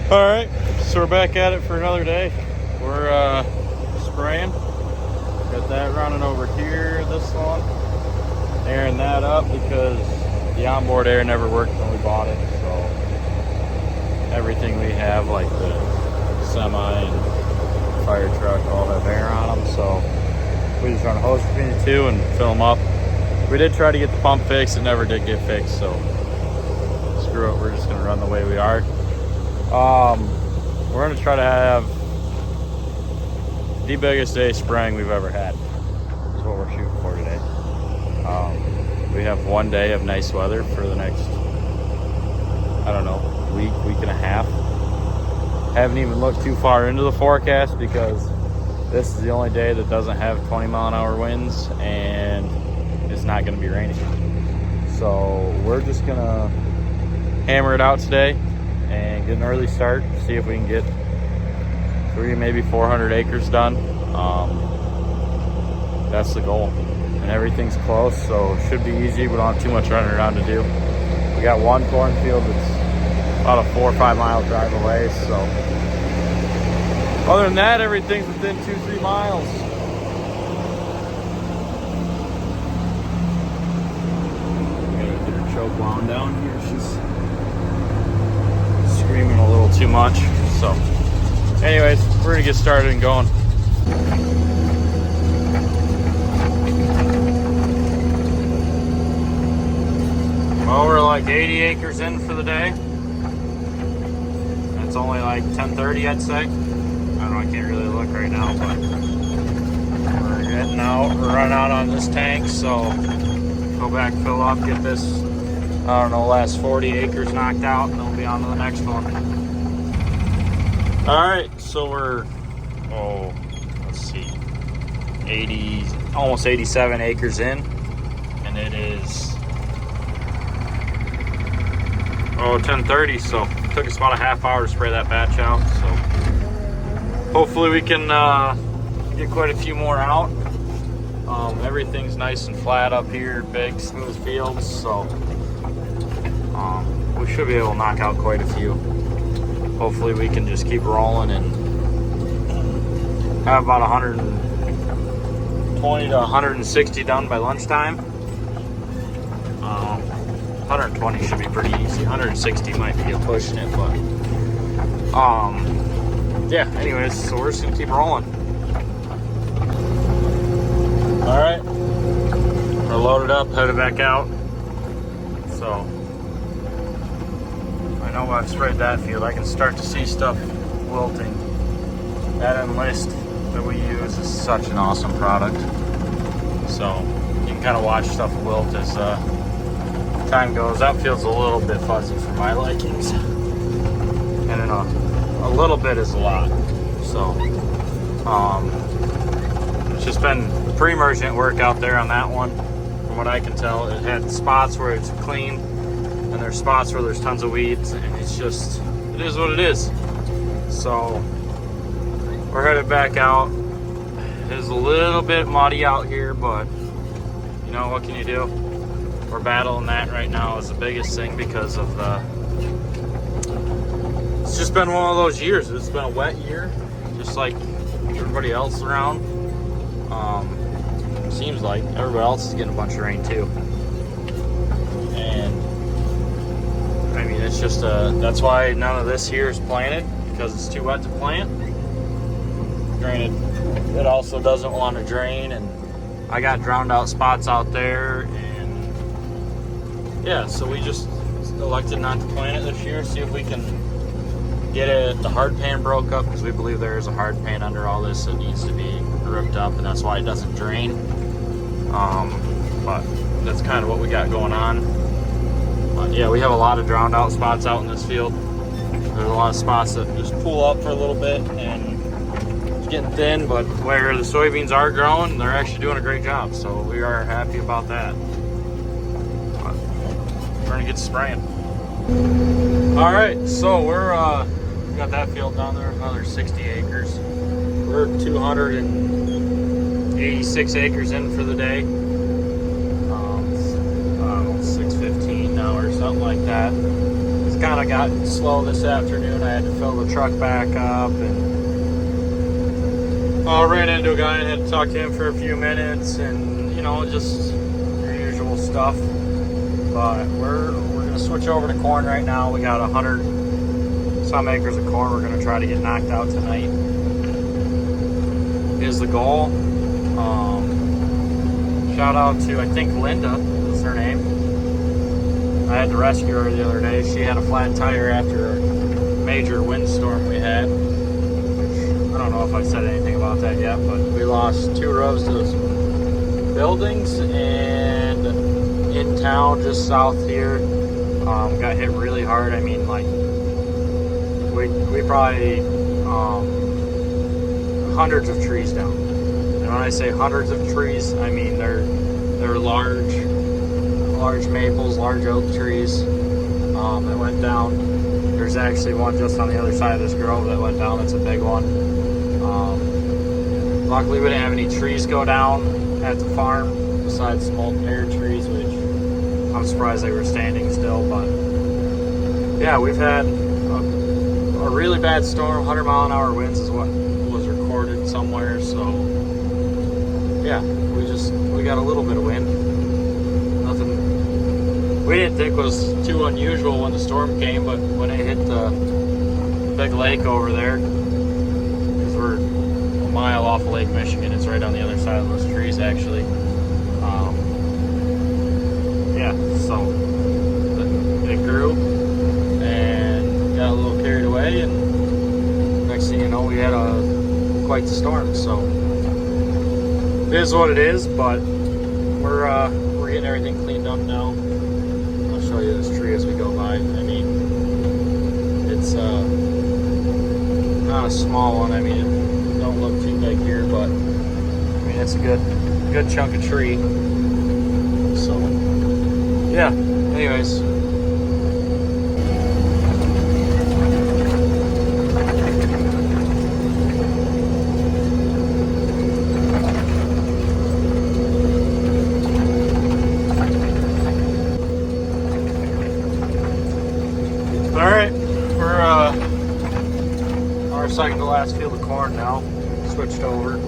All right, so we're back at it for another day. We're spraying. Got that running over here, this one. Airing that up because the onboard air never worked when we bought it. So everything we have, like the semi and fire truck, all have air on them. So we just run a hose between the two and fill them up. We did try to get the pump fixed. It never did get fixed. So screw it. We're just going to run the way we are. We're gonna try to have the biggest day spraying we've ever had. Is what we're shooting for today. We have one day of nice weather for the next, I don't know, week and a half. Haven't even looked too far into the forecast because this is the only day that doesn't have 20-mile-an-hour winds and it's not gonna be raining. So we're just gonna hammer it out today and get an early start, see if we can get 300, maybe 400 acres done. That's the goal. And everything's close, so it should be easy. We don't have too much running around to do. We got one cornfield that's about a 4 or 5 mile drive away, so other than that, everything's within 2-3 miles. Gotta get her choke wound down here. She's screaming a little too much. So anyways, we're gonna get started and going. Well, we're like 80 acres in for the day. It's only like 10:30, I'd say. I don't know, I can't really look right now, but we're getting out. We're running out on this tank, so go back, fill up, get this, I don't know, last 40 acres knocked out, and then we'll be on to the next one. All right, so we're, let's see, 80, almost 87 acres in, and it is, 10:30, so it took us about a half hour to spray that batch out, so hopefully we can get quite a few more out. Everything's nice and flat up here, big, smooth fields, so we should be able to knock out quite a few. Hopefully we can just keep rolling and have about 120 to 160 done by lunchtime. 120 should be pretty easy. 160 might be a pushing it, but yeah, anyways, so we're just gonna keep rolling. All right, we're loaded up, headed back out. So I know I've sprayed that field. I can start to see stuff wilting. That Enlist that we use is such an awesome product. So you can kind of watch stuff wilt as time goes. That feels a little bit fuzzy for my likings. And then a little bit is a lot. So it's just been pre-emergent work out there on that one. From what I can tell, it had spots where it's clean, and there's spots where there's tons of weeds, and it's just, it is what it is. So we're headed back out. It is a little bit muddy out here, but you know, what can you do? We're battling that right now is the biggest thing because of it's just been one of those years. It's been a wet year, just like everybody else around. Seems like everybody else is getting a bunch of rain too. And I mean, it's just that's why none of this here is planted, because it's too wet to plant. Granted, it also doesn't want to drain, and I got drowned out spots out there, and yeah, so we just elected not to plant it this year. See if we can get it. The hard pan broke up because we believe there is a hard pan under all this that needs to be ripped up, and that's why it doesn't drain. But that's kind of what we got going on. But yeah, we have a lot of drowned out spots out in this field. There's a lot of spots that just pull up for a little bit and it's getting thin, but where the soybeans are growing, they're actually doing a great job. So we are happy about that. But we're gonna get spraying. All right, so we're got that field down there, another 60 acres. We're 286 acres in for the day. 6:15 now or something like that. kind of got slow this afternoon. I had to fill the truck back up, and ran into a guy and had to talk to him for a few minutes, and just your usual stuff. But we're gonna switch over to corn right now. We got 100 some acres of corn we're gonna try to get knocked out tonight. Is the goal. Shout out to, I think Linda is her name. I had to rescue her the other day. She had a flat tire after a major windstorm we had. I don't know if I said anything about that yet, but we lost 2 rows to some buildings, and in town just south here, got hit really hard. I mean, like, we probably hundreds of trees down. And when I say hundreds of trees, I mean they're large maples, large oak trees that went down. There's actually one just on the other side of this grove that went down. It's a big one. Luckily, we didn't have any trees go down at the farm besides some old pear trees, which I'm surprised they were standing still. But yeah, we've had a really bad storm. 100-mile-an-hour winds is what was recorded somewhere. So yeah, we got a little bit of wind. Nothing we didn't think was too unusual when the storm came, but when it hit the big lake over there, because we're a mile off of Lake Michigan, it's right on the other side of those trees actually. Yeah, so it grew and got a little carried away, and next thing you know, we had quite the storm. So it is what it is, but we're getting everything cleaned up now. I'll show you this tree as we go by. I mean, it's not a small one. I mean, it don't look too big here, but I mean, it's a good chunk of tree. So yeah, anyways. Alright, we're our second to last field of corn now. Switched over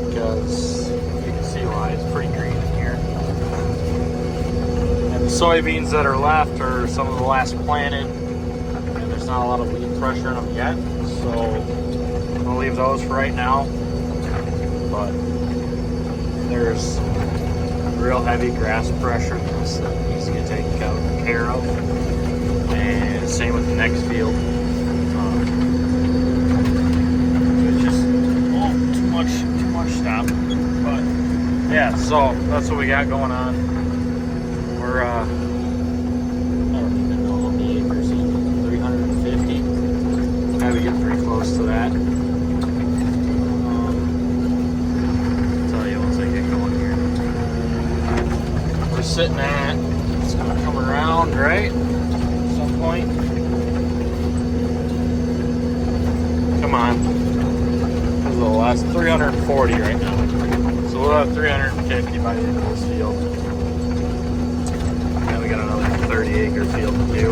because you can see why it's pretty green in here. And the soybeans that are left are some of the last planted, and there's not a lot of weed pressure in them yet, so I'm gonna leave those for right now. But there's real heavy grass pressure that needs to get taken care of. And same with the next field. It's just too much stop. But yeah, so that's what we got going on. We're I don't even know how many acres, 350. Maybe get pretty close to that. I'll tell you once I get going here. We're sitting at, it's gonna come around, right? Point. Come on. This is the last 340 right now. So we'll have 350 by the end of this field. And we got another 30-acre field to do,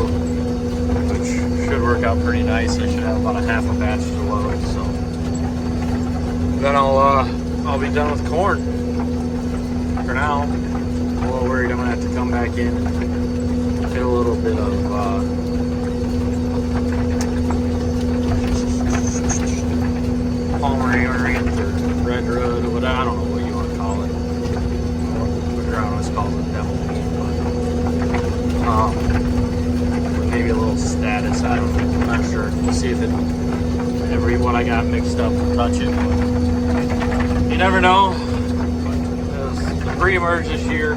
which should work out pretty nice. I should have about a half a batch to load. So then I'll be done with corn. For now, I'm a little worried I'm gonna have to come back in. Get a little bit of Pomeranian or red road or whatever. I don't know what you want to call it. The ground was called the devil meat, but maybe a little status. I don't know. I'm not sure. We'll see if what I got mixed up will touch it. But you never know. The pre-emerge this year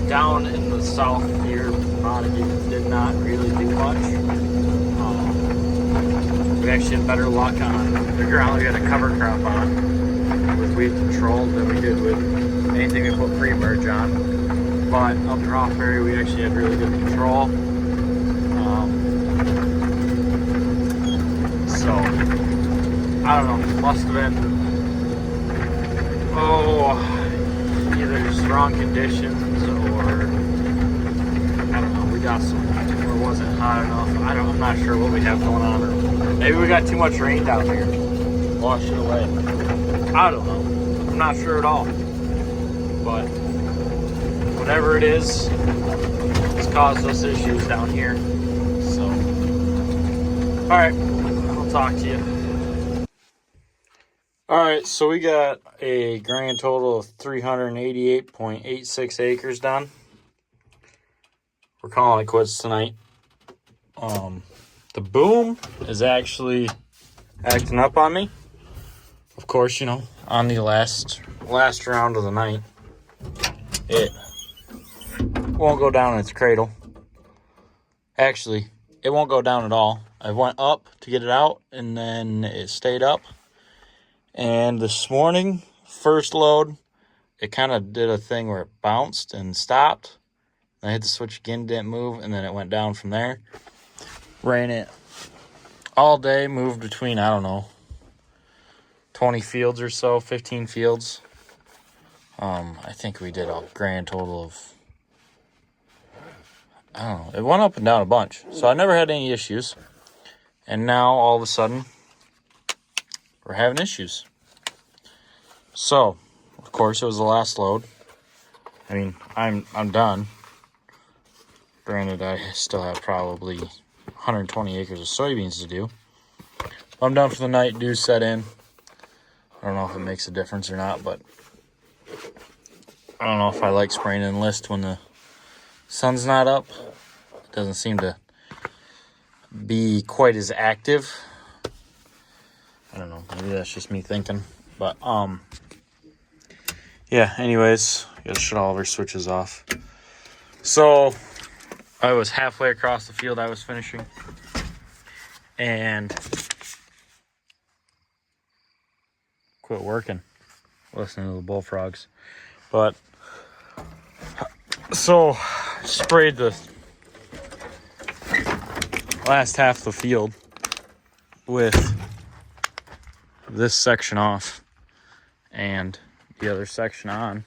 down in the south here, Montague, did not really do much. We actually had better luck on the ground we had a cover crop on with weed control than we did with anything we put pre-emerge on. But up in Rothbury, we actually had really good control. So I don't know, must have been either strong conditions or I don't know, we got some, or was was it? I don't know. I'm not sure what we have going on. Or maybe we got too much rain down here. Wash it away. I don't know. I'm not sure at all. But whatever it is, it's caused us issues down here. So, all right, I'll talk to you. All right, so we got a grand total of 388.86 acres done. We're calling it quits tonight. The boom is actually acting up on me. Of course, you know, on the last round of the night, it won't go down in its cradle. Actually, it won't go down at all. I went up to get it out, and then it stayed up. And this morning, first load, it kind of did a thing where it bounced and stopped. I hit the switch again, didn't move, and then it went down from there. Ran it all day, moved between, I don't know, 20 fields or so, 15 fields. I think we did a grand total of, I don't know, it went up and down a bunch. So I never had any issues. And now, all of a sudden, we're having issues. So, of course, it was the last load. I mean, I'm done. Granted, I still have probably 120 acres of soybeans to do. I'm done for the night. Dew set in. I don't know if it makes a difference or not, but I don't know if I like spraying Enlist when the sun's not up. It doesn't seem to be quite as active. I don't know. Maybe that's just me thinking. But, yeah, anyways, gotta shut all of our switches off. So, I was halfway across the field I was finishing. And quit working. Listening to the bullfrogs. But, so, sprayed the last half of the field with this section off and the other section on.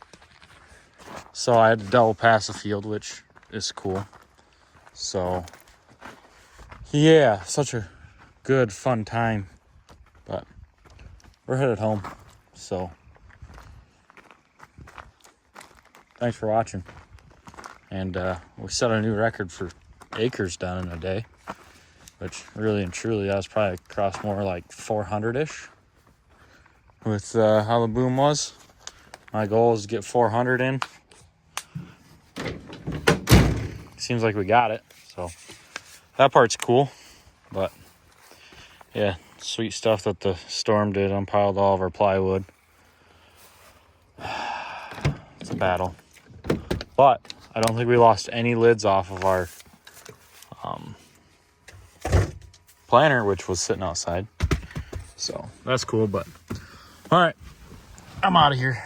So I had to double pass the field, which is cool. So yeah, such a good fun time. But we're headed home. So thanks for watching. And we set a new record for acres done in a day, which really and truly I was probably across more like 400-ish with how the boom was. My goal is to get 400 in. Seems like we got it, so that part's cool. But yeah, sweet stuff that the storm did. Unpiled all of our plywood. It's a battle, but I don't think we lost any lids off of our planter, which was sitting outside. So that's cool. But all right, I'm out of here.